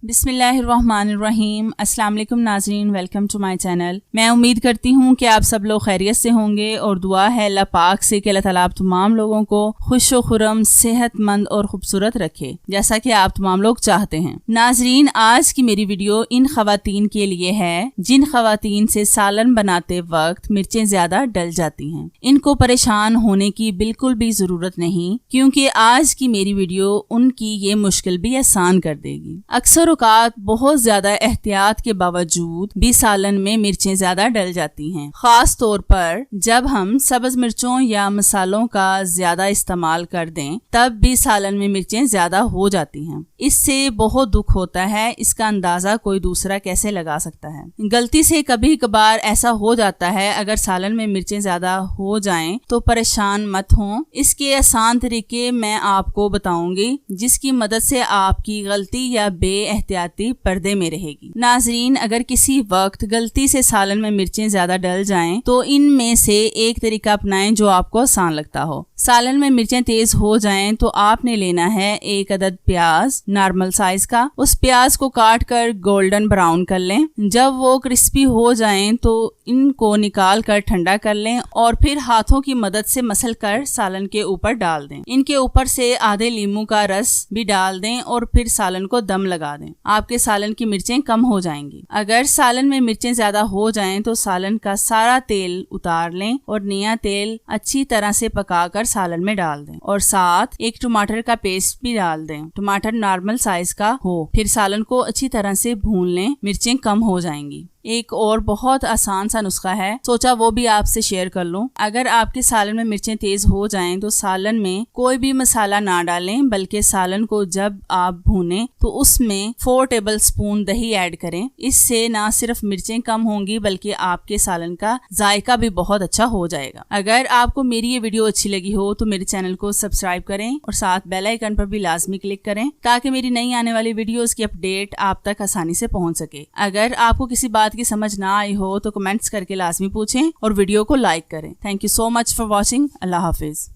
बिस्मिल्लाहिर्रहमानिर्रहीम। अस्सलाम वालेकुम नाज़रीन, वेलकम टू माय चैनल। मैं उम्मीद करती हूँ कि आप सब लोग खैरियत से होंगे और दुआ है अल्लाह पाक से कि अल्लाह ताला आप तमाम लोगों को खुश व खुरम, सेहतमंद और खूबसूरत रखे जैसा कि आप तमाम लोग चाहते हैं। नाज़रीन, आज की मेरी वीडियो इन खवातीन के लिए है जिन खवातीन से सालन बनाते वक्त मिर्चें ज्यादा डल जाती हैं। इनको परेशान होने की बिल्कुल भी जरूरत नहीं, क्योंकि आज की मेरी वीडियो उनकी ये मुश्किल भी आसान कर देगी। अक्सर औकात बहुत ज्यादा एहतियात के बावजूद भी सालन में मिर्चें ज्यादा डल जाती हैं, खास तौर पर जब हम सब्ज मिर्चों या मसालों का ज्यादा इस्तेमाल कर दें, तब भी सालन में मिर्चें ज्यादा हो जाती हैं। इससे बहुत दुख होता है, इसका अंदाजा कोई दूसरा कैसे लगा सकता है। गलती से कभी कभार ऐसा हो जाता है, अगर सालन में मिर्चें ज्यादा हो जाएं तो परेशान मत हों। इसके आसान तरीके मैं आपको बताऊंगी, जिसकी मदद से आपकी गलती या बेएहतियाती पर्दे में रहेगी। नाजरीन, अगर किसी वक्त गलती से सालन में मिर्चें ज्यादा डल जाएं तो इनमें से एक तरीका अपनाएं जो आपको आसान लगता हो। सालन में मिर्चें तेज हो जाएं तो आपने लेना है 1 अदद प्याज नॉर्मल साइज का। उस प्याज को काट कर गोल्डन ब्राउन कर लें। जब वो क्रिस्पी हो जाएं तो इनको निकाल कर ठंडा कर लें और फिर हाथों की मदद से मसल कर सालन के ऊपर डाल दें। इनके ऊपर से आधे लीमू का रस भी डाल दें और फिर सालन को दम लगा दें। आपके सालन की मिर्चें कम हो जाएंगी। अगर सालन में मिर्चें ज्यादा हो जाएं तो सालन का सारा तेल उतार लें और नया तेल अच्छी तरह से पकाकर सालन में डाल दें और साथ 1 टमाटर का पेस्ट भी डाल दें। टमाटर नॉर्मल साइज का हो। फिर सालन को अच्छी तरह से भून लें, मिर्चें कम हो जाएंगी। एक और बहुत आसान सा नुस्खा है, सोचा वो भी आपसे शेयर कर लूं। अगर आपके सालन में मिर्चें तेज हो जाएं तो सालन में कोई भी मसाला ना डालें, बल्कि सालन को जब आप भूनें तो उसमें 4 टेबलस्पून दही ऐड करें। इससे ना सिर्फ मिर्चें कम होंगी बल्कि आपके सालन का जायका भी बहुत अच्छा हो जाएगा। अगर आपको मेरी ये वीडियो अच्छी लगी हो तो मेरे चैनल को सब्सक्राइब करें और साथ बेल आइकन पर भी लाजमी क्लिक करें, ताकि मेरी नई आने वाली वीडियोस की अपडेट आप तक आसानी से पहुंच सके। अगर आपको किसी बात की समझ ना आई हो तो कमेंट्स करके लाजमी पूछें और वीडियो को लाइक करें। Thank you so much for watching. Allah Hafiz.